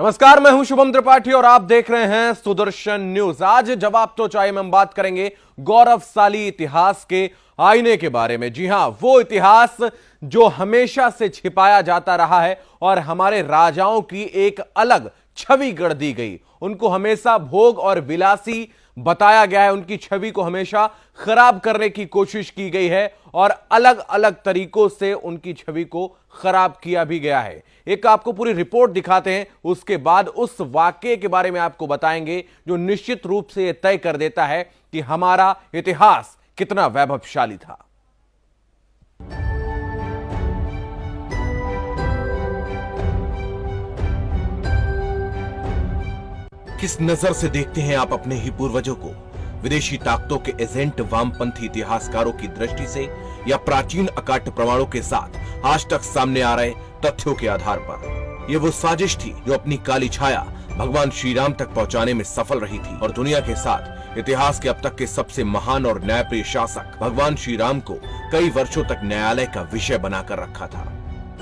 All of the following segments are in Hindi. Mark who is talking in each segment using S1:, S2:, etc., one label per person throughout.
S1: नमस्कार, मैं हूं शुभम त्रिपाठी और आप देख रहे हैं सुदर्शन न्यूज। आज जवाब तो चाहिए में हम बात करेंगे गौरवशाली इतिहास के आईने के बारे में। जी हां, वो इतिहास जो हमेशा से छिपाया जाता रहा है और हमारे राजाओं की एक अलग छवि गढ़ दी गई। उनको हमेशा भोग और विलासी बताया गया है, उनकी छवि को हमेशा खराब करने की कोशिश की गई है और अलग अलग तरीकों से उनकी छवि को खराब किया भी गया है। एक आपको पूरी रिपोर्ट दिखाते हैं, उसके बाद उस वाकये के बारे में आपको बताएंगे जो निश्चित रूप से यह तय कर देता है कि हमारा इतिहास कितना वैभवशाली था। किस नजर से देखते हैं आप अपने ही पूर्वजों को? विदेशी ताकतों के एजेंट, वामपंथी इतिहासकारों की दृष्टि से या प्राचीन अकाट्य प्रमाणों के साथ आज तक सामने आ रहे तथ्यों के आधार पर? ये वो साजिश थी जो अपनी काली छाया भगवान श्री राम तक पहुंचाने में सफल रही थी और दुनिया के साथ इतिहास के अब तक के सबसे महान और न्यायप्रिय शासक भगवान श्री राम को कई वर्षों तक न्यायालय का विषय बनाकर रखा था।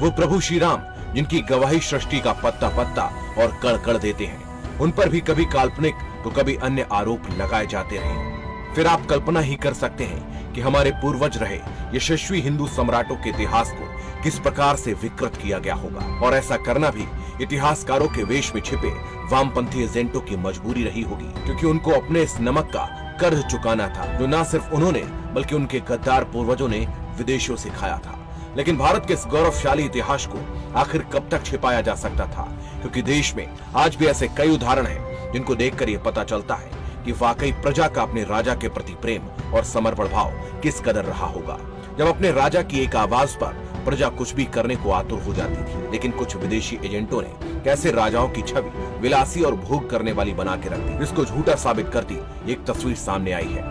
S1: वो प्रभु श्री राम जिनकी गवाही सृष्टि का पत्ता पत्ता और कण कण देते हैं, उन पर भी कभी काल्पनिक तो कभी अन्य आरोप लगाए जाते रहे। फिर आप कल्पना ही कर सकते हैं कि हमारे पूर्वज रहे यशस्वी हिंदू सम्राटों के इतिहास को किस प्रकार से विकृत किया गया होगा। और ऐसा करना भी इतिहासकारों के वेश में छिपे वामपंथी एजेंटों की मजबूरी रही होगी, क्योंकि उनको अपने इस नमक का कर्ज चुकाना था जो न सिर्फ उन्होंने बल्कि उनके गद्दार पूर्वजों ने विदेशों से खाया था। लेकिन भारत के इस गौरवशाली इतिहास को आखिर कब तक छिपाया जा सकता था? क्योंकि देश में आज भी ऐसे कई उदाहरण हैं जिनको देखकर यह पता चलता है कि वाकई प्रजा का अपने राजा के प्रति प्रेम और समर्पण भाव किस कदर रहा होगा। जब अपने राजा की एक आवाज पर प्रजा कुछ भी करने को आतुर हो जाती थी, लेकिन कुछ विदेशी एजेंटों ने कैसे राजाओं की छवि विलासी और भोग करने वाली बना के रख दी, जिसको झूठा साबित करती एक तस्वीर सामने आई है।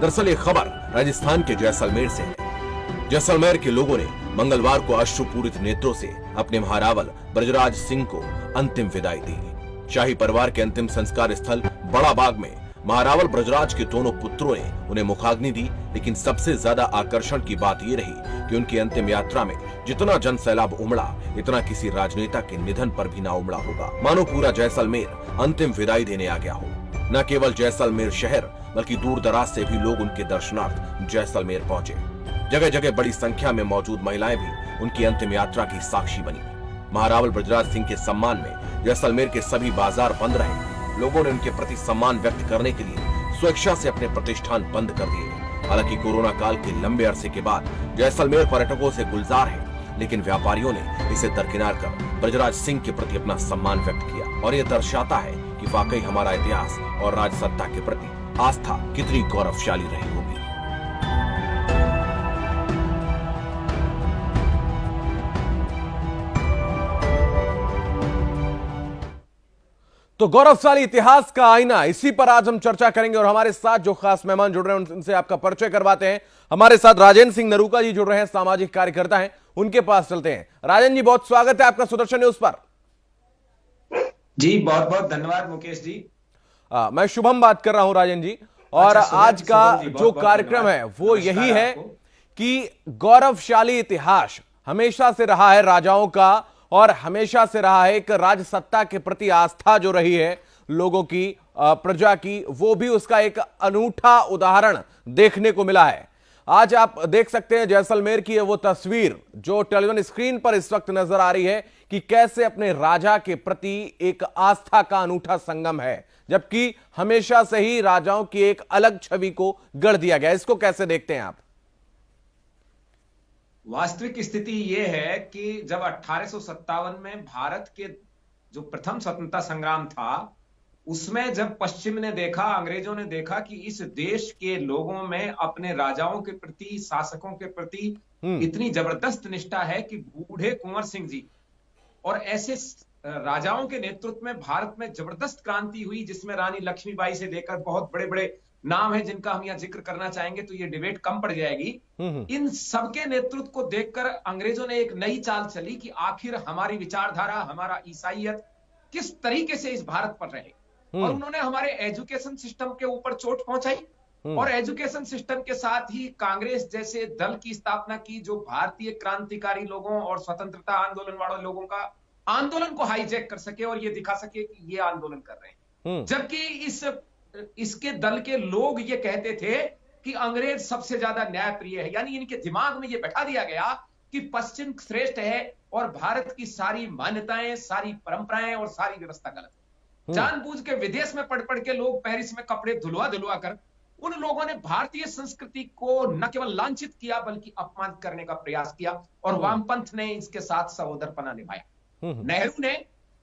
S1: दरअसल ये खबर राजस्थान के जैसलमेर से है। जैसलमेर के लोगों ने मंगलवार को अश्रुपूरित नेत्रों से अपने महारावल ब्रजराज सिंह को अंतिम विदाई दी। शाही परिवार के अंतिम संस्कार स्थल बड़ा बाग में महारावल ब्रजराज के दोनों पुत्रों ने उन्हें मुखाग्नि दी। लेकिन सबसे ज्यादा आकर्षण की बात यह रही कि उनकी अंतिम यात्रा में जितना जन सैलाब उमड़ा, इतना किसी राजनेता के निधन पर भी ना उमड़ा होगा। मानो पूरा जैसलमेर अंतिम विदाई देने आ गया हो। न केवल जैसलमेर शहर बल्कि दूर दराज से भी लोग उनके दर्शनार्थ जैसलमेर पहुंचे। जगह जगह बड़ी संख्या में मौजूद महिलाएं भी उनकी अंतिम यात्रा की साक्षी बनी। महारावल ब्रजराज सिंह के सम्मान में जैसलमेर के सभी बाजार बंद रहे। लोगों ने उनके प्रति सम्मान व्यक्त करने के लिए स्वेच्छा से अपने प्रतिष्ठान बंद कर दिए। हालांकि कोरोना काल के लंबे अरसे के बाद जैसलमेर पर्यटकों से गुलजार है, लेकिन व्यापारियों ने इसे दरकिनार कर ब्रजराज सिंह के प्रति अपना सम्मान व्यक्त किया। और यह दर्शाता है कि वाकई हमारा इतिहास और राजसत्ता के प्रति आस्था कितनी गौरवशाली रही होगी। तो गौरवशाली इतिहास का आईना, इसी पर आज हम चर्चा करेंगे और हमारे साथ जो खास मेहमान जुड़ रहे हैं उनसे आपका परिचय करवाते हैं। हमारे साथ राजेंद्र सिंह नरूका जी जुड़ रहे हैं, सामाजिक कार्यकर्ता हैं, उनके पास चलते हैं। राजेंद्र जी, बहुत स्वागत है आपका सुदर्शन न्यूज पर।
S2: जी बहुत बहुत धन्यवाद मुकेश जी।
S1: मैं शुभम बात कर रहा हूं राजेंद्र जी, और आज का जो कार्यक्रम है वो यही है कि गौरवशाली इतिहास हमेशा से रहा है राजाओं का और हमेशा से रहा है एक राजसत्ता के प्रति आस्था जो रही है लोगों की, प्रजा की, वो भी उसका एक अनूठा उदाहरण देखने को मिला है। आज आप देख सकते हैं जैसलमेर की वो तस्वीर जो टेलीविजन स्क्रीन पर इस वक्त नजर आ रही है कि कैसे अपने राजा के प्रति एक आस्था का अनूठा संगम है, जबकि हमेशा से ही राजाओं की एक अलग छवि को गढ़ दिया गया। इसको कैसे देखते हैं आप?
S2: वास्तविक स्थिति यह है कि जब 1857 में भारत के जो प्रथम स्वतंत्रता संग्राम था, उसमें जब पश्चिम ने देखा, अंग्रेजों ने देखा कि इस देश के लोगों में अपने राजाओं के प्रति, शासकों के प्रति इतनी जबरदस्त निष्ठा है कि बूढ़े कुंवर सिंह जी और ऐसे राजाओं के नेतृत्व में भारत में जबरदस्त क्रांति हुई, जिसमें रानी लक्ष्मीबाई से लेकर बहुत बड़े बड़े नाम है जिनका हम यहाँ जिक्र करना चाहेंगे तो ये डिबेट कम पड़ जाएगी। इन सबके नेतृत्व को देखकर अंग्रेजों ने एक नई चाल चली कि आखिर हमारी विचारधारा, हमारा ईसाईयत किस तरीके से इस भारत पर रहे। और उन्होंने हमारे एजुकेशन सिस्टम के ऊपर चोट पहुंचाई और एजुकेशन सिस्टम के साथ ही कांग्रेस जैसे दल की स्थापना की जो भारतीय क्रांतिकारी लोगों और स्वतंत्रता आंदोलन वाले लोगों का आंदोलन को हाईजैक कर सके और ये दिखा सके कि ये आंदोलन कर रहे हैं। जबकि इसके दल के लोग ये कहते थे कि अंग्रेज सबसे ज्यादा न्यायप्रिय है, यानी इनके दिमाग में ये बैठा दिया गया कि पश्चिम श्रेष्ठ है और भारत की सारी मान्यताएं, सारी परंपराएं और सारी व्यवस्था गलत है। जानबूझ के विदेश में पढ़ पढ़ के लोग पेरिस में कपड़े धुलवा धुलवा कर उन लोगों ने भारतीय संस्कृति को न केवल लांछित किया बल्कि अपमानित करने का प्रयास किया और वामपंथ ने इसके साथ सहोदरपना निभाया। नेहरू ने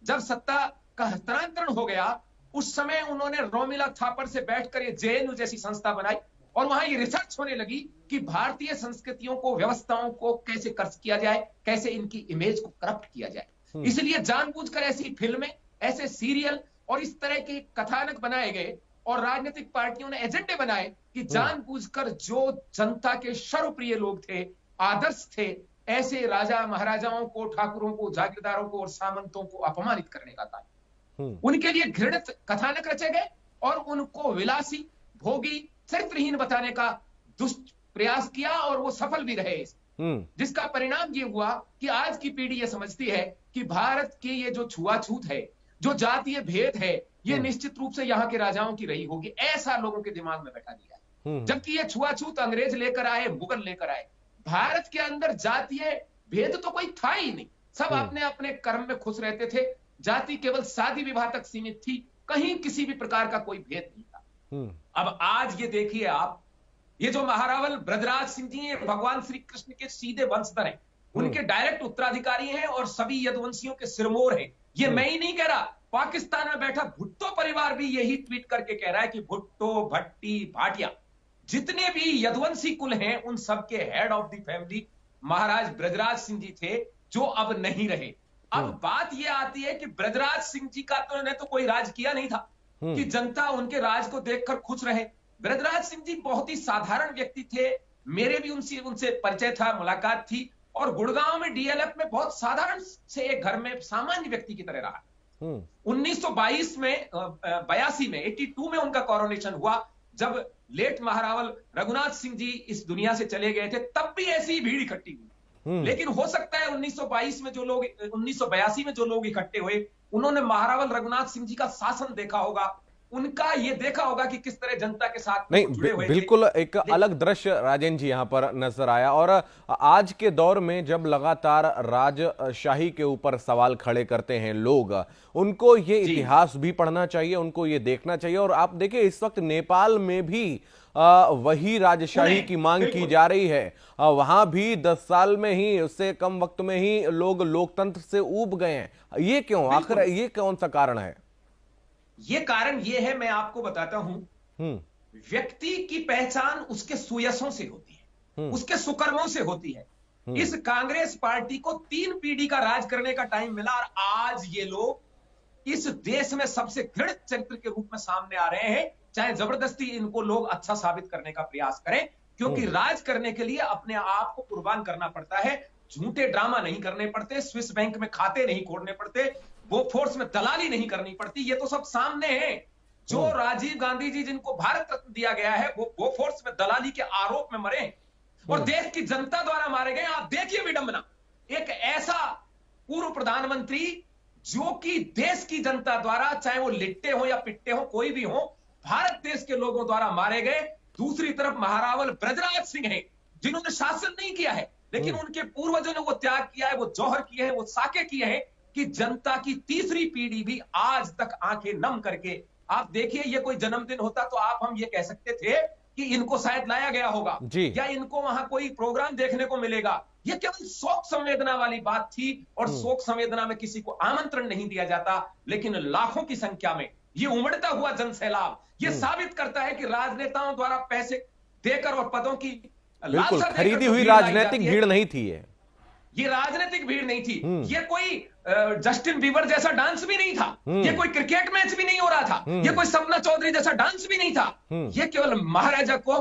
S2: जब सत्ता का हस्तांतरण हो गया उस समय उन्होंने रोमिला थापर से बैठकर ये जेएनयू जैसी संस्था बनाई और वहां ये रिसर्च होने लगी कि भारतीय संस्कृतियों को, व्यवस्थाओं को कैसे कर्ज किया जाए, कैसे इनकी इमेज को करप्ट किया जाए। इसलिए जानबूझकर ऐसी फिल्में, ऐसे सीरियल और इस तरह के कथानक बनाए गए और राजनीतिक पार्टियों ने एजेंडे बनाए कि जानबूझकर जो जनता के सर्वप्रिय लोग थे, आदर्श थे, ऐसे राजा महाराजाओं को, ठाकुरों को, जागीरदारों को और सामंतों को अपमानित करने का था। उनके लिए घृणित कथानक रचे गए और उनको विलासी, भोगी, चरित्रहीन बताने का दुष्ट प्रयास किया और वो सफल भी रहे। जिसका परिणाम ये हुआ कि आज की पीढ़ी ये समझती है कि भारत की ये जो छुआछूत है, जो जातीय भेद है, ये निश्चित रूप से यहाँ के राजाओं की रही होगी, ऐसा लोगों के दिमाग में बैठा दिया है। जबकि ये छुआछूत अंग्रेज लेकर आए, मुगल लेकर आए। भारत के अंदर जातीय भेद तो कोई था ही नहीं, सब अपने अपने कर्म में खुश रहते थे। जाति केवल शादी विवाह तक सीमित थी, कहीं किसी भी प्रकार का कोई भेद नहीं था। अब आज ये देखिए आप, ये जो महारावल ब्रजराज सिंह जी हैं, भगवान श्री कृष्ण के सीधे वंशधर हैं, उनके डायरेक्ट उत्तराधिकारी हैं और सभी यदुवंशियों के सिरमौर हैं। ये मैं ही नहीं कह रहा, पाकिस्तान में बैठा भुट्टो परिवार भी यही ट्वीट करके कह रहा है कि भुट्टो, भट्टी, भाटिया, जितने भी यदुवंशी कुल हैं, उन सबके हेड ऑफ द फैमिली महाराज ब्रजराज सिंह जी थे, जो अब नहीं रहे। अब बात यह आती है कि ब्रजराज सिंह जी का तो ने तो कोई राज किया नहीं था कि जनता उनके राज को देखकर खुश रहे। ब्रजराज सिंह जी बहुत ही साधारण व्यक्ति थे, मेरे भी उनसे परिचय था, मुलाकात थी, और गुड़गांव में डीएलएफ में बहुत साधारण से एक घर में सामान्य व्यक्ति की तरह रहा। 1982 में 82 में 82 में उनका कोरोनेशन हुआ, जब लेट महारावल रघुनाथ सिंह जी इस दुनिया से चले गए थे, तब भी ऐसी भीड़ इकट्ठी हुई। लेकिन हो सकता है 1982 में जो लोग 1982 में जो लोग इकट्ठे हुए, उन्होंने महारावल रघुनाथ सिंह जी का शासन देखा होगा, उनका ये देखा होगा कि किस तरह जनता के साथ
S3: नहीं, बिल्कुल एक अलग दृश्य राजेंद्र जी यहाँ पर नजर आया। और आज के दौर में जब लगातार राजशाही के ऊपर सवाल खड़े करते हैं लोग, उनको ये इतिहास भी पढ़ना चाहिए, उनको ये देखना चाहिए। और आप देखिए इस वक्त नेपाल में भी वही राजशाही की मांग की जा रही है। वहां भी 10 साल में ही, उससे कम वक्त में ही लोग लोकतंत्र से ऊब गए हैं। ये क्यों, आखिर ये कौन सा कारण है?
S2: ये कारण ये है, मैं आपको बताता हूं। व्यक्ति की पहचान उसके सुयशों से होती है, उसके सुकर्मों से होती है। इस कांग्रेस पार्टी को 3 पीढ़ी का राज करने का टाइम मिला और आज ये लोग इस देश में सबसे घृणित चरित्र के रूप में सामने आ रहे हैं। चाहे जबरदस्ती इनको लोग अच्छा साबित करने का प्रयास करें, क्योंकि राज करने के लिए अपने आप को कुर्बान करना पड़ता है। झूठे ड्रामा नहीं करने पड़ते, स्विस बैंक में खाते नहीं खोलने पड़ते, बोफोर्स में दलाली नहीं करनी पड़ती। ये तो सब सामने है। जो राजीव गांधी जी जिनको भारत रत्न दिया गया है, वो बोफोर्स में दलाली के आरोप में मरे और देश की जनता द्वारा मारे गए। आप देखिए विडंबना, एक ऐसा पूर्व प्रधानमंत्री जो कि देश की जनता द्वारा, चाहे वो लिट्टे हो या पिट्टे हो, कोई भी हो, भारत देश के लोगों द्वारा मारे गए। दूसरी तरफ महारावल ब्रजराज सिंह हैं, जिन्होंने शासन नहीं किया है, लेकिन उनके पूर्वजों ने वो त्याग किया है, वो जौहर किए हैं, वो साके किए हैं कि जनता की तीसरी पीढ़ी भी आज तक आंखें नम करके, आप देखिए, ये कोई जन्मदिन होता तो हम ये कह सकते थे कि इनको शायद लाया गया होगा या इनको वहां कोई प्रोग्राम देखने को मिलेगा। ये केवल शोक संवेदना वाली बात थी और शोक संवेदना में किसी को आमंत्रण नहीं दिया जाता। लेकिन लाखों की संख्या में ये उमड़ता हुआ जनसैलाब ये साबित करता है कि राजनेताओं द्वारा पैसे देकर और पदों की
S3: बिल्कुल खरीदी हुई राजनीतिक भीड़ नहीं थी।
S2: ये राजनीतिक भीड़ नहीं थी। ये कोई जस्टिन बीबर जैसा डांस भी नहीं था, ये कोई क्रिकेट मैच भी नहीं हो रहा था, ये कोई सपना चौधरी जैसा डांस भी नहीं था। ये केवल महाराजा को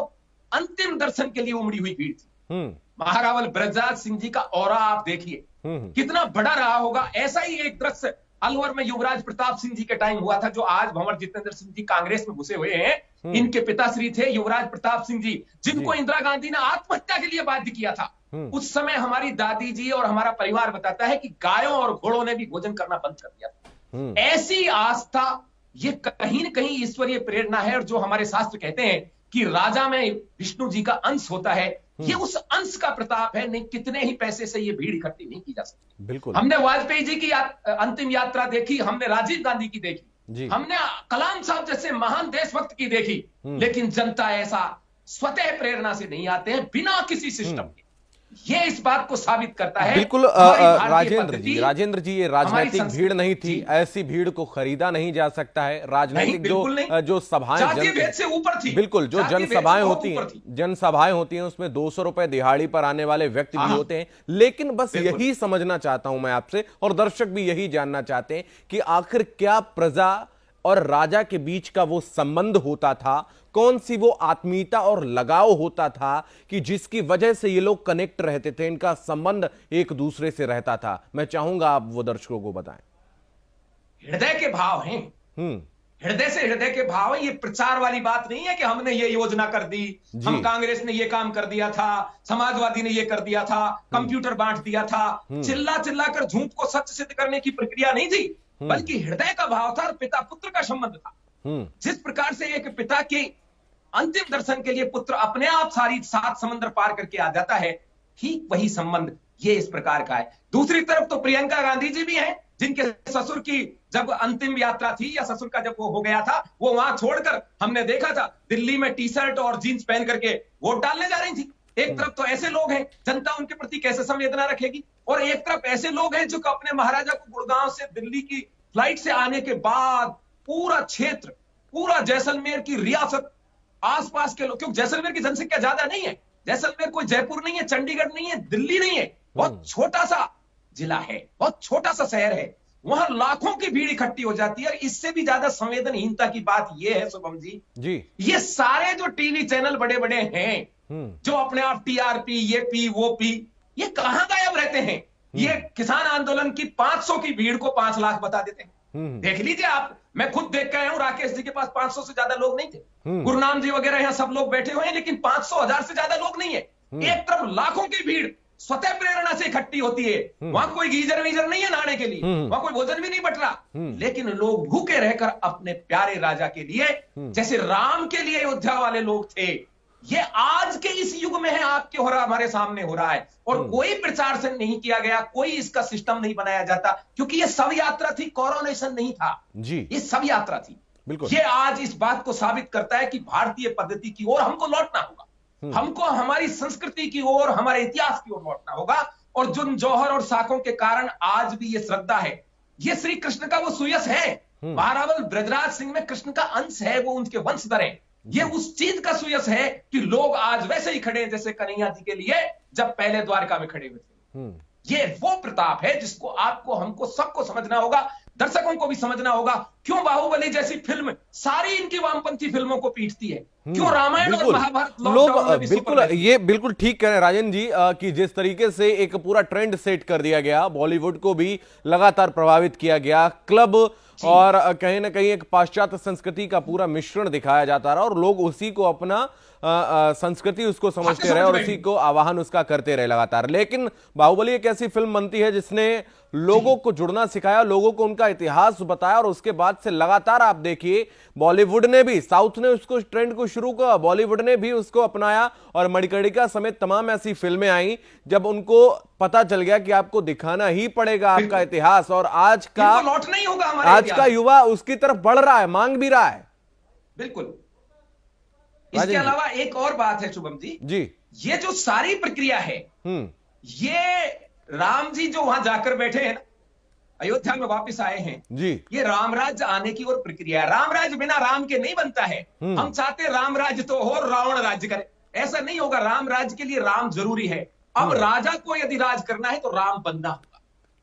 S2: अंतिम दर्शन के लिए उमड़ी हुई भीड़ थी। महारावल ब्रजराज सिंह जी का औरा आप देखिए कितना बड़ा रहा होगा। ऐसा ही एक दृश्य अलवर में युवराज प्रताप सिंह जी के टाइम हुआ था, जो आज भंवर जितेंद्र सिंह जी कांग्रेस में घुसे हुए हैं। इनके पिताश्री थे युवराज प्रताप सिंह जी, जिनको इंदिरा गांधी ने आत्महत्या के लिए बाध्य किया था। उस समय हमारी दादी जी और हमारा परिवार बताता है कि गायों और घोड़ों ने भी भोजन करना बंद कर दिया था। ऐसी आस्था, ये कहीं न कहीं ईश्वरीय प्रेरणा है। और जो हमारे शास्त्र कहते हैं कि राजा में विष्णु जी का अंश होता है, ये उस अंश का प्रताप है। नहीं, कितने ही पैसे से ये भीड़ इकट्ठी नहीं की जा सकती।
S3: बिल्कुल।
S2: हमने वाजपेयी जी की अंतिम यात्रा देखी, हमने राजीव गांधी की देखी, हमने कलाम साहब जैसे महान देशभक्त की देखी, लेकिन जनता ऐसा स्वतः प्रेरणा से नहीं आते हैं, बिना किसी सिस्टम के। ये इस बात को साबित करता है।
S3: बिल्कुल राजेंद्र जी, ये राजनीतिक भीड़ नहीं थी, ऐसी भीड़ को खरीदा नहीं जा सकता है। राजनीतिक जो सभाएं
S2: से ऊपर थी,
S3: बिल्कुल, जो जनसभाएं होती हैं उसमें 200 रुपए दिहाड़ी पर आने वाले व्यक्ति भी होते हैं। लेकिन बस यही समझना चाहता हूं मैं आपसे, और दर्शक भी यही जानना चाहते हैं कि आखिर क्या प्रजा और राजा के बीच का वो संबंध होता था, कौन सी वो आत्मीयता और लगाव होता था कि जिसकी वजह से ये लोग कनेक्ट रहते थे, इनका संबंध एक दूसरे से रहता था। मैं चाहूंगा आप वो दर्शकों को बताएं।
S2: हृदय के भाव हैं, हृदय से हृदय के भाव है। ये प्रचार वाली बात नहीं है कि हमने ये योजना कर दी, हम कांग्रेस ने ये काम कर दिया था, समाजवादी ने ये कर दिया था, कंप्यूटर बांट दिया था। चिल्ला चिल्लाकर झूठ को सच सिद्ध करने की प्रक्रिया नहीं थी, बल्कि हृदय का भाव था और पिता पुत्र का संबंध था। जिस प्रकार से एक पिता के अंतिम दर्शन के लिए पुत्र अपने आप सारी 7 समंदर पार करके आ जाता है, ठीक वही संबंध ये इस प्रकार का है। दूसरी तरफ तो प्रियंका गांधी जी भी हैं, जिनके ससुर की जब अंतिम यात्रा थी, या ससुर का जब वो हो गया था, वो वहां छोड़कर हमने देखा था दिल्ली में टी शर्ट और जींस पहन करके वोट डालने जा रही थी। एक तरफ तो ऐसे लोग हैं, जनता उनके प्रति कैसे संवेदना रखेगी, और एक तरफ ऐसे लोग हैं जो अपने महाराजा को गुड़गांव से दिल्ली की फ्लाइट से आने के बाद पूरा क्षेत्र, पूरा जैसलमेर की रियासत, आसपास के लोग, क्योंकि जैसलमेर की जनसंख्या ज्यादा नहीं है, जैसलमेर कोई जयपुर नहीं है, चंडीगढ़ नहीं है, दिल्ली नहीं है, बहुत छोटा सा जिला है, बहुत छोटा सा शहर है, वहां लाखों की भीड़ इकट्ठी हो जाती है। और इससे भी ज्यादा संवेदनहीनता की बात यह है शुभम जी, ये सारे जो टीवी चैनल बड़े बड़े हैं, जो अपने आप टीआरपी, ये पी वो पी, ये कहां गायब रहते हैं। ये किसान आंदोलन की 500 की भीड़ को 5 लाख बता देते हैं। देख लीजिए आप, मैं खुद देख के आया हूं, राकेश जी के पास 500 से ज्यादा लोग नहीं थे, गुरनाम जी वगैरह यहाँ सब लोग बैठे हुए हैं, लेकिन 500,000 से ज्यादा लोग नहीं है। एक तरफ लाखों की भीड़ स्वतः प्रेरणा से इकट्ठी होती है, वहां कोई गीजर वीजर नहीं है नहाने के लिए, वहां कोई भोजन भी नहीं बट रहा, लेकिन लोग भूखे रहकर अपने प्यारे राजा के लिए, जैसे राम के लिए अयोध्या वाले लोग थे, ये आज के इस युग में है, आपके हो रहा, हमारे सामने हो रहा है। और कोई प्रचार से नहीं किया गया, कोई इसका सिस्टम नहीं बनाया जाता, क्योंकि ये सब यात्रा थी, कोरोनेशन नहीं था जी, ये सब यात्रा थी। ये आज इस बात को साबित करता है कि भारतीय पद्धति की ओर हमको लौटना होगा, हमको हमारी संस्कृति की ओर, हमारे इतिहास की ओर लौटना होगा। और जुन जौहर और साखों के कारण आज भी ये श्रद्धा है, ये श्री कृष्ण का वो सुयश है। महारावल ब्रजराज सिंह में कृष्ण का अंश है, वो उनके वंशधर हैं। ये उस चीज का सुयश है कि लोग आज वैसे ही खड़े हैं जैसे कन्हैया जी के लिए जब पहले द्वारका में खड़े हुए थे। ये वो प्रताप है जिसको आपको, हमको, सबको समझना होगा, दर्शकों को भी समझना होगा। क्यों बाहुबली जैसी फिल्म सारी इनकी वामपंथी फिल्मों को पीटती है, क्यों रामायण और महाभारत
S3: लोग बिल्कुल, ये बिल्कुल ठीक कह रहे हैं राजन जी कि जिस तरीके से एक पूरा ट्रेंड सेट कर दिया गया, बॉलीवुड को भी लगातार प्रभावित किया गया, क्लब और कहीं ना कहीं एक पाश्चात्य संस्कृति का पूरा मिश्रण दिखाया जाता रहा, और लोग उसी को अपना संस्कृति उसको समझते रहे और उसी को आवाहन उसका करते रहे लगातार। लेकिन बाहुबली एक ऐसी फिल्म बनती है जिसने लोगों को जुड़ना सिखाया, लोगों को उनका इतिहास बताया, और उसके बाद से लगातार आप देखिए बॉलीवुड ने भी, साउथ ने उसको ट्रेंड को शुरू किया, बॉलीवुड ने भी उसको अपनाया, और मणिकर्णिका समेत तमाम ऐसी फिल्में आई जब उनको पता चल गया कि आपको दिखाना ही पड़ेगा आपका इतिहास। और आज का
S2: लौट नहीं होगा,
S3: आज का युवा उसकी तरफ बढ़ रहा है, मांग भी रहा है।
S2: बिल्कुल। इसके अलावा एक और बात है शुभम जी, ये जो सारी प्रक्रिया है, ये राम जी जो वहां जाकर बैठे हैं ना, अयोध्या में वापस आए हैं जी, ये रामराज्य आने की और प्रक्रिया है। रामराज्य बिना राम के नहीं बनता है। हम चाहते राम राज्य तो हो, रावण राज्य करे, ऐसा नहीं होगा। राम राज्य के लिए राम जरूरी है। अब राजा को यदि राज करना है तो राम बनना होगा,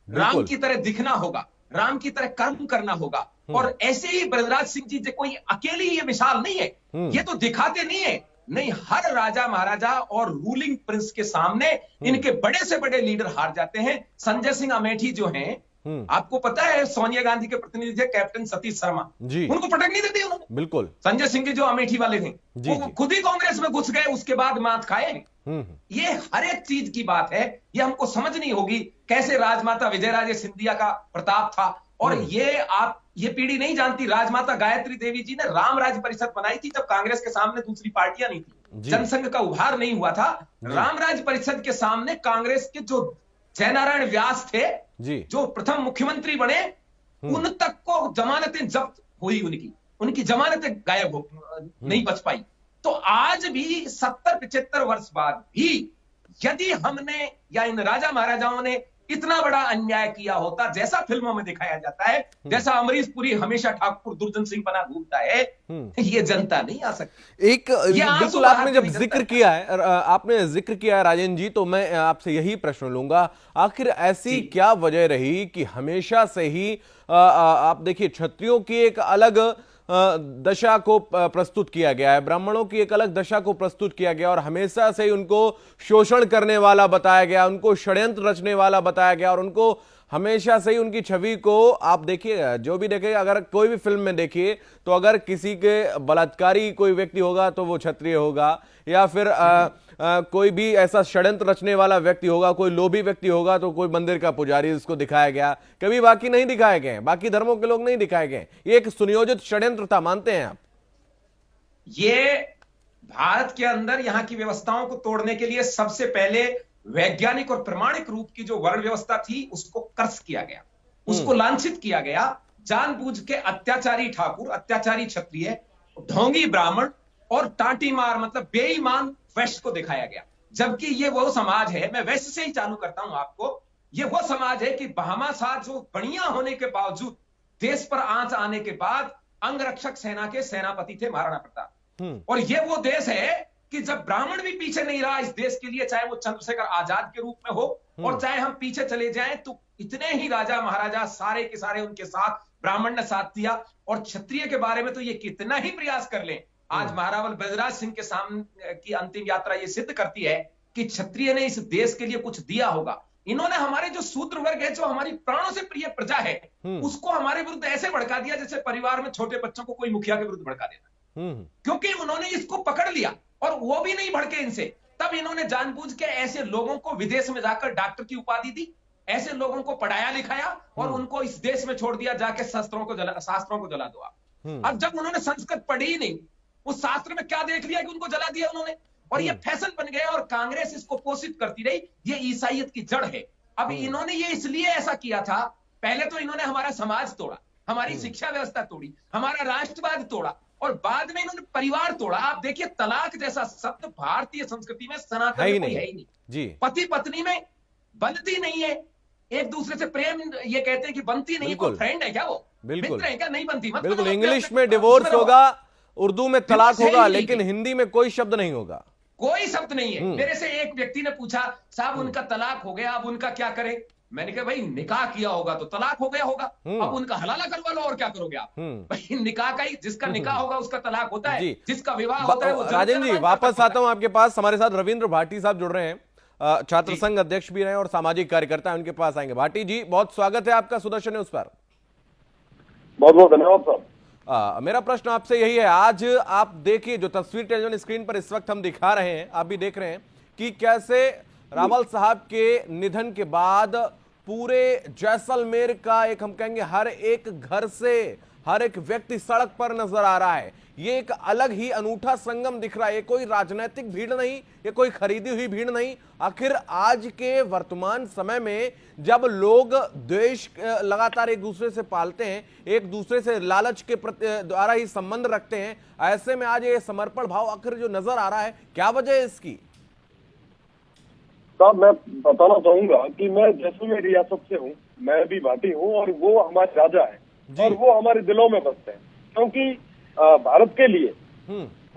S2: राम की तरह दिखना होगा, राम की तरह कर्म करना होगा। और ऐसे ही ब्रजराज सिंह जी कोई अकेली ये मिसाल नहीं है, ये तो दिखाते नहीं है, नहीं, हर राजा महाराजा और रूलिंग प्रिंस के सामने इनके बड़े से बड़े लीडर हार जाते हैं। संजय सिंह अमेठी जो हैं, आपको पता है सोनिया गांधी के प्रतिनिधि थे कैप्टन सतीश शर्मा
S3: जी,
S2: उनको पटक नहीं देती उन्होंने।
S3: बिल्कुल।
S2: संजय सिंह के जो अमेठी वाले थे
S3: जी,
S2: वो
S3: जी।
S2: खुद ही कांग्रेस में घुस गए, उसके बाद मात खाए। ये हर एक चीज की बात है, ये हमको समझनी होगी कैसे राजमाता विजयराजे सिंधिया का प्रताप था। और ये पीढ़ी नहीं जानती, राजमाता गायत्री देवी जी ने राम राज्य परिषद बनाई थी जब कांग्रेस के सामने दूसरी पार्टियां नहीं थी, जनसंघ का उभार नहीं हुआ था। राम राज्य परिषद के सामने कांग्रेस के जो जयनारायण व्यास थे जो प्रथम मुख्यमंत्री बने, उन तक को जमानतें जब्त हुई, उनकी जमानतें गायब हो नहीं बच पाई। तो आज भी 70-75 वर्ष बाद भी यदि हमने या इन राजा महाराजाओं ने इतना बड़ा अन्याय किया होता जैसा फिल्मों में दिखाया जाता है, जैसा अमरीश पुरी हमेशा ठाकुर दुर्जन सिंह बना घूमता है, ये जनता नहीं आ सकती।
S3: एक बिल्कुल आपने जब जिक्र किया है, आपने जिक्र किया है राजेंद्र जी, तो मैं आपसे यही प्रश्न लूंगा, आखिर ऐसी क्या वजह रही कि हमेशा से ही आप देखिए क्षत्रियों की एक अलग दशा को प्रस्तुत किया गया है, ब्राह्मणों की एक अलग दशा को प्रस्तुत किया गया और हमेशा से ही उनको शोषण करने वाला बताया गया, उनको षड्यंत्र रचने वाला बताया गया और उनको हमेशा से ही उनकी छवि को आप देखिए, जो भी देखे, अगर कोई भी फिल्म में देखिए तो अगर किसी के बलात्कारी कोई व्यक्ति होगा तो वो क्षत्रिय होगा, या फिर कोई भी ऐसा षड्यंत्र रचने वाला व्यक्ति होगा, कोई लोभी व्यक्ति होगा तो कोई मंदिर का पुजारी इसको दिखाया गया, कभी बाकी नहीं दिखाए गए, बाकी धर्मों के लोग नहीं दिखाए गए। ये एक सुनियोजित षड्यंत्र था, मानते हैं आप?
S2: ये भारत के अंदर यहाँ की व्यवस्थाओं को तोड़ने के लिए सबसे पहले वैज्ञानिक और प्रमाणिक रूप की जो वर्ण व्यवस्था थी उसको कर्स किया गया, उसको लांछित किया गया। जानबूझ के अत्याचारी ठाकुर, अत्याचारी क्षत्रिय, ढोंगी ब्राह्मण और टाटी मार मतलब बेईमान वैश्य को दिखाया गया। जबकि ये वो समाज है, मैं वैश्य से ही चालू करता हूं आपको, ये वो समाज है कि बहामासार जो बढ़िया होने के बावजूद देश पर आंच आने के बाद अंगरक्षक सेना के सेनापति थे महाराणा प्रताप। और ये वो देश है कि जब ब्राह्मण भी पीछे नहीं रहा इस देश के लिए, चाहे वो चंद्रशेखर आजाद के रूप में हो और चाहे हम पीछे चले जाएं, तो इतने ही राजा महाराजा सारे के सारे उनके साथ ब्राह्मण ने साथ दिया। और क्षत्रिय के बारे में तो ये कितना ही प्रयास कर लें, आज महारावल ब्रजराज सिंह के सामने की अंतिम यात्रा ये सिद्ध करती है कि क्षत्रिय ने इस देश के लिए कुछ दिया होगा। इन्होंने हमारे जो शूद्र वर्ग है, जो हमारी प्राणों से प्रिय प्रजा है, उसको हमारे विरुद्ध ऐसे भड़का दिया जैसे परिवार में छोटे बच्चों को कोई मुखिया के विरुद्ध भड़का देना। क्योंकि उन्होंने इसको पकड़ लिया और वो भी नहीं भड़के इनसे, तब इन्होंने जानबूझ के ऐसे लोगों को विदेश में जाकर डॉक्टर की उपाधि दी, ऐसे लोगों को पढ़ाया लिखाया और उनको इस देश में छोड़ दिया, जाके शास्त्रों को जला दो आप। अब जब उन्होंने संस्कृत पढ़ी ही नहीं, उस शास्त्र में क्या देख लिया कि उनको जला दिया उन्होंने, और ये फैशन बन गया और कांग्रेस इसको पोषित करती रही। ये ईसाईयत की जड़ है। अब इन्होंने ये इसलिए ऐसा किया था, पहले तो इन्होंने हमारा समाज तोड़ा, हमारी शिक्षा व्यवस्था तोड़ी, हमारा राष्ट्रवाद तोड़ा और बाद में इन्होंने परिवार तोड़ा। आप देखिए, तलाक जैसा शब्द भारतीय संस्कृति में सनातन में कोई है ही नहीं जी। पति पत्नी में बनती नहीं है, एक दूसरे से प्रेम ये कहते हैं कि बनती नहीं, कोई फ्रेंड है क्या, वो मित्र है क्या, नहीं बनती।
S3: बिल्कुल, इंग्लिश में डिवोर्स होगा, उर्दू में तलाक होगा, लेकिन हिंदी में कोई शब्द नहीं होगा, कोई
S2: शब्द नहीं है। मेरे से एक व्यक्ति ने पूछा, साहब उनका तलाक हो गया, अब उनका क्या करें? मैंने कहा भाई निकाह किया होगा तो तलाक हो गया होगा, अब उनका हलाला करवा लो और क्या करोगे आप? भाई निकाह का ही, जिसका निकाह होगा उसका तलाक होता है, जिसका विवाह होता है वो।
S3: राजेंद्र जी, वापस आता हूं आपके पास। हमारे साथ रविंद्र भाटी साहब जुड़ रहे हैं, छात्र संघ अध्यक्ष भी रहे और सामाजिक कार्यकर्ता, उनके पास आएंगे। भाटी जी, बहुत स्वागत है आपका सुदर्शन न्यूज पर।
S4: बहुत बहुत धन्यवाद साहब।
S3: मेरा प्रश्न आपसे यही है, आज आप देखिए जो तस्वीर टेलीविजन स्क्रीन पर इस वक्त हम दिखा रहे हैं, आप भी देख रहे हैं कि कैसे रावल साहब के निधन के बाद पूरे जैसलमेर का एक, हम कहेंगे, हर एक घर से हर एक व्यक्ति सड़क पर नजर आ रहा है। ये एक अलग ही अनूठा संगम दिख रहा है। ये कोई राजनीतिक भीड़ नहीं, ये कोई खरीदी हुई भीड़ नहीं। आखिर आज के वर्तमान समय में जब लोग द्वेष लगातार एक दूसरे से पालते हैं, एक दूसरे से लालच के द्वारा ही संबंध रखते हैं, ऐसे में आज ये समर्पण भाव आखिर जो नजर आ रहा है, क्या वजह है इसकी?
S4: साहब मैं बताना चाहूंगा कि मैं जैसलमेर रियासत से हूँ, मैं भी भाटी हूँ और वो हमारे राजा है और वो हमारे दिलों में बसते हैं, क्योंकि भारत के लिए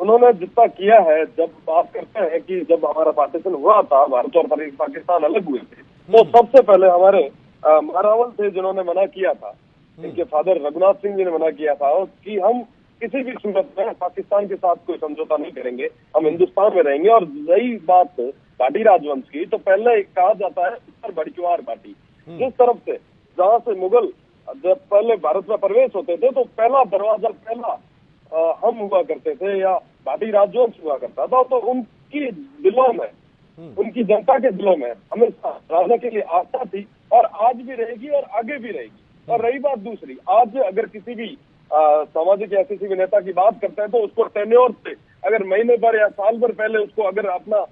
S4: उन्होंने जितना किया है। जब बात करते हैं कि जब हमारा पार्टीशन हुआ था, भारत और पाकिस्तान अलग हुए थे, तो सबसे पहले हमारे महारावल थे जिन्होंने मना किया था, इनके फादर रघुनाथ सिंह जी ने मना किया था कि हम किसी भी सूरत में पाकिस्तान के साथ कोई समझौता नहीं करेंगे, हम हिंदुस्तान में रहेंगे। और रही बात पार्टी राजवंश की, तो पहले कहा जाता है उत्तर बड़चुआर पार्टी, जिस तरफ से जहाँ से मुगल जब पहले भारत में प्रवेश होते थे तो पहला दरवाजा हम हुआ करते थे या भाटी राजवंश हुआ करता था, तो उनकी दिलों में, उनकी जनता के दिलों में हमेशा राजा के लिए आस्था थी और आज भी रहेगी और आगे भी रहेगी। और रही बात दूसरी, आज अगर किसी भी सामाजिक या किसी भी नेता की बात करते हैं तो उसको टेन्योर से अगर महीने भर या साल भर पहले उसको अगर अपना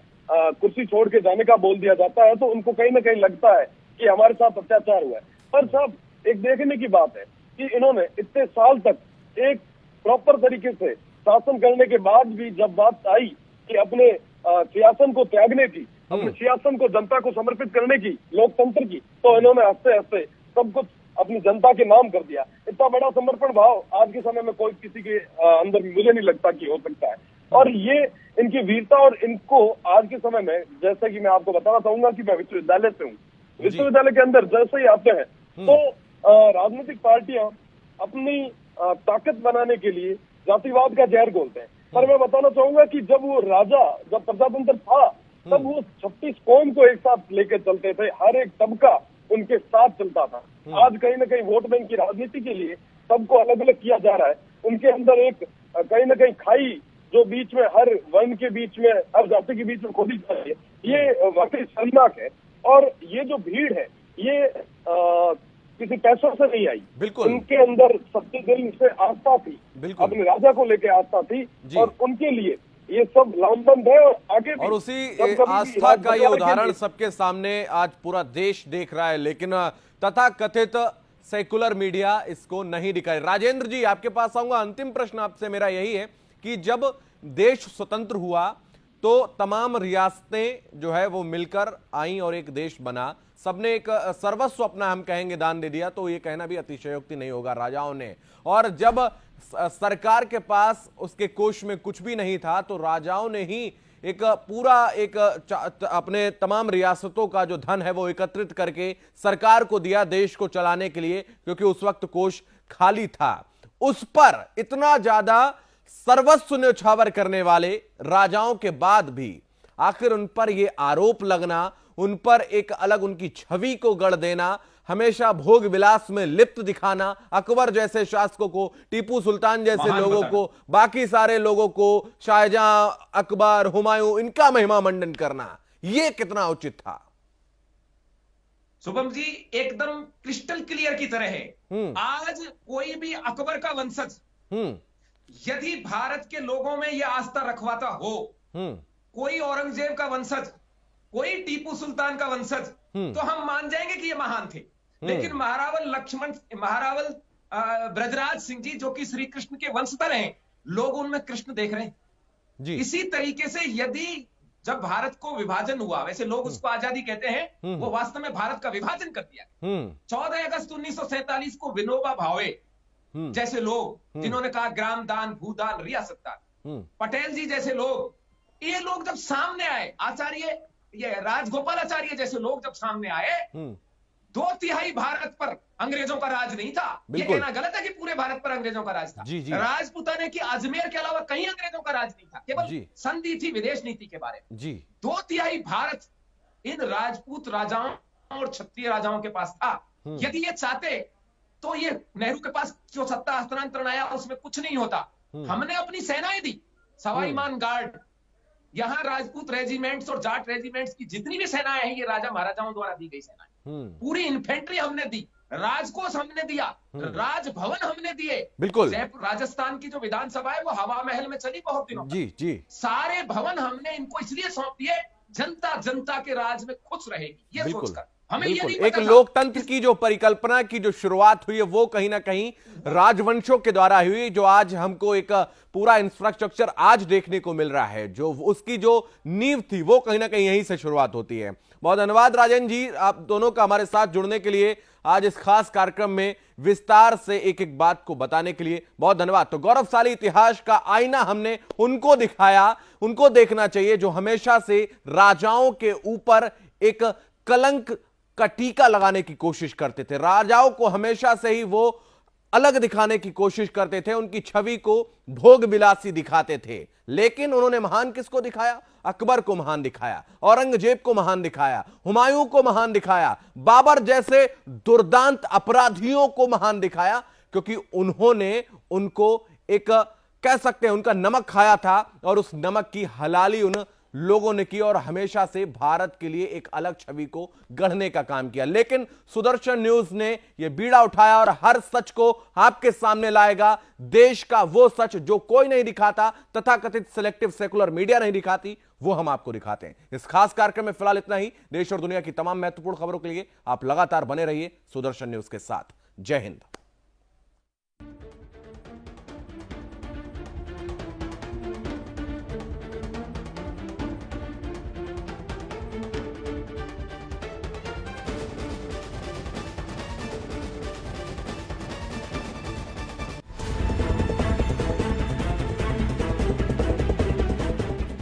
S4: कुर्सी छोड़ के जाने का बोल दिया जाता है तो उनको कहीं ना कहीं लगता है कि हमारे साथ अत्याचार हुआ है। पर सब एक देखने की बात है कि इन्होंने इतने साल तक एक प्रॉपर तरीके से शासन करने के बाद भी जब बात आई कि अपने सियासन को त्यागने की, अपने सियासन को जनता को समर्पित करने की, लोकतंत्र की, तो इन्होंने हंसते हंसते सब कुछ अपनी जनता के नाम कर दिया। इतना बड़ा समर्पण भाव आज के समय में कोई किसी के अंदर मुझे नहीं लगता कि हो सकता है। और ये इनकी वीरता और इनको आज के समय में, जैसे कि मैं आपको बताना चाहूंगा कि मैं विश्वविद्यालय से हूँ, विश्वविद्यालय के अंदर जैसे ही आते हैं तो राजनीतिक पार्टियां अपनी ताकत बनाने के लिए जातिवाद का जहर घोलते हैं। पर मैं बताना चाहूंगा कि जब प्रजातंत्र था तब वो 36 कौम को एक साथ लेकर चलते थे, हर एक तबका उनके साथ चलता था। आज कहीं ना कहीं वोट बैंक की राजनीति के लिए सबको अलग अलग किया जा रहा है। उनके अंदर एक कहीं ना कहीं खाई जो बीच में हर वर्ण के बीच में, हर जाति के बीच में खोदी जा रही है, ये वाकई शर्मनाक है। और ये जो भीड़ है ये किसी पैसों से नहीं आई,
S3: बिल्कुल
S4: उनके अंदर सच्चे दिल से आस्था थी, अपने राजा को लेकर आस्था थी और उनके लिए ये सब लामबंद है। और आगे भी
S3: और उसी आस्था का ये उदाहरण सबके सामने आज पूरा देश देख रहा है, लेकिन तथाकथित सेकुलर मीडिया इसको नहीं दिखाए। राजेंद्र जी, आपके पास आऊंगा। अंतिम प्रश्न आपसे मेरा यही है कि जब देश स्वतंत्र हुआ तो तमाम रियासतें जो है वो मिलकर आई और एक देश बना, सबने एक सर्वस्व अपना हम कहेंगे दान दे दिया, तो ये कहना भी अतिशयोक्ति नहीं होगा, राजाओं ने। और जब सरकार के पास उसके कोष में कुछ भी नहीं था तो राजाओं ने ही एक पूरा अपने तमाम रियासतों का जो धन है वो एकत्रित करके सरकार को दिया देश को चलाने के लिए, क्योंकि उस वक्त कोष खाली था। उस पर इतना ज्यादा सर्वस्व न्यौछावर करने वाले राजाओं के बाद भी आखिर उन पर यह आरोप लगना, उन पर एक अलग उनकी छवि को गढ़ देना, हमेशा भोग विलास में लिप्त दिखाना, अकबर जैसे शासकों को, टीपू सुल्तान जैसे लोगों को, बाकी सारे लोगों को, शाहजहां, अकबर, हुमायूं, इनका महिमा मंडन करना, यह कितना उचित था?
S2: शुभम जी, एकदम क्रिस्टल क्लियर की तरह है। आज कोई भी अकबर का वंशज यदि भारत के लोगों में यह आस्था रखवाता हो, कोई औरंगजेब का वंशज, कोई टीपू सुल्तान का वंशज, तो हम मान जाएंगे कि ये महान थे। लेकिन महारावल ब्रजराज सिंह जी जो कि श्री कृष्ण के वंशधर हैं, लोग उनमें कृष्ण देख रहे हैं जी। इसी तरीके से यदि जब भारत को विभाजन हुआ, वैसे लोग उसको आजादी कहते हैं, वो वास्तव में भारत का विभाजन कर दिया। 14 अगस्त 1947 को विनोबा भावे जैसे लोग, जिन्होंने कहा ग्राम दान, भूदान, रियासत दान, पटेल जी जैसे लोग, ये लोग जब सामने आए, ये राजगोपालाचार्य जैसे लोग जब सामने आए, 2/3 भारत पर अंग्रेजों का राज नहीं था। ये कहना गलत है कि पूरे भारत पर अंग्रेजों का राज था। राजपूताने की अजमेर के अलावा कहीं अंग्रेजों का राज नहीं था, केवल संधि थी विदेश नीति के बारे में। 2/3 भारत इन राजपूत राजाओं और क्षत्रिय राजाओं के पास था। यदि ये चाहते तो ये नेहरू के पास जो सत्ता हस्तांतरण आया उसमें कुछ नहीं होता। हमने अपनी सेनाएं दी, सवाई मान गार्ड, यहां राजपूत रेजिमेंट्स और जाट रेजिमेंट्स की जितनी भी सेनाएं हैं, ये राजा महाराजाओं द्वारा दी गई सेनाएं। पूरी इन्फेंट्री हमने दी, राजकोष हमने दिया, राजभवन हमने दिए।
S3: बिल्कुल,
S2: जयपुर राजस्थान की जो विधानसभा है वो हवा महल में चली बहुत दिनों
S3: जी।
S2: सारे भवन हमने इनको इसलिए सौंप दिए, जनता के राज में खुश रहेगी ये सोचकर। हमें ये नहीं
S3: एक लोकतंत्र की जो परिकल्पना की जो शुरुआत हुई है वो कहीं ना कहीं राजवंशों के द्वारा हुई, जो आज हमको एक पूरा इंफ्रास्ट्रक्चर आज देखने को मिल रहा है, जो उसकी जो नींव थी वो कहीं ना कहीं यहीं से शुरुआत होती है। बहुत धन्यवाद राजेंद्र जी, आप दोनों का हमारे साथ जुड़ने के लिए, आज इस खास कार्यक्रम में विस्तार से एक एक बात को बताने के लिए बहुत धन्यवाद। तो गौरवशाली इतिहास का आईना हमने उनको दिखाया, उनको देखना चाहिए जो हमेशा से राजाओं के ऊपर एक कलंक का टीका लगाने की कोशिश करते थे। राजाओं को हमेशा से ही वो अलग दिखाने की कोशिश करते थे, उनकी छवि को भोग विलासी दिखाते थे। लेकिन उन्होंने महान किसको दिखाया? अकबर को महान दिखाया, औरंगजेब को महान दिखाया, हुमायूं को महान दिखाया, बाबर जैसे दुर्दांत अपराधियों को महान दिखाया, क्योंकि उन्होंने उनको एक कह सकते हैं उनका नमक खाया था और उस नमक की हलाली उन लोगों ने की और हमेशा से भारत के लिए एक अलग छवि को गढ़ने का काम किया। लेकिन सुदर्शन न्यूज ने यह बीड़ा उठाया और हर सच को आपके सामने लाएगा। देश का वो सच जो कोई नहीं दिखाता, तथाकथित सिलेक्टिव सेकुलर मीडिया नहीं दिखाती, वो हम आपको दिखाते हैं। इस खास कार्यक्रम में फिलहाल इतना ही। देश और दुनिया की तमाम महत्वपूर्ण खबरों के लिए आप लगातार बने रहिए सुदर्शन न्यूज के साथ। जय हिंद।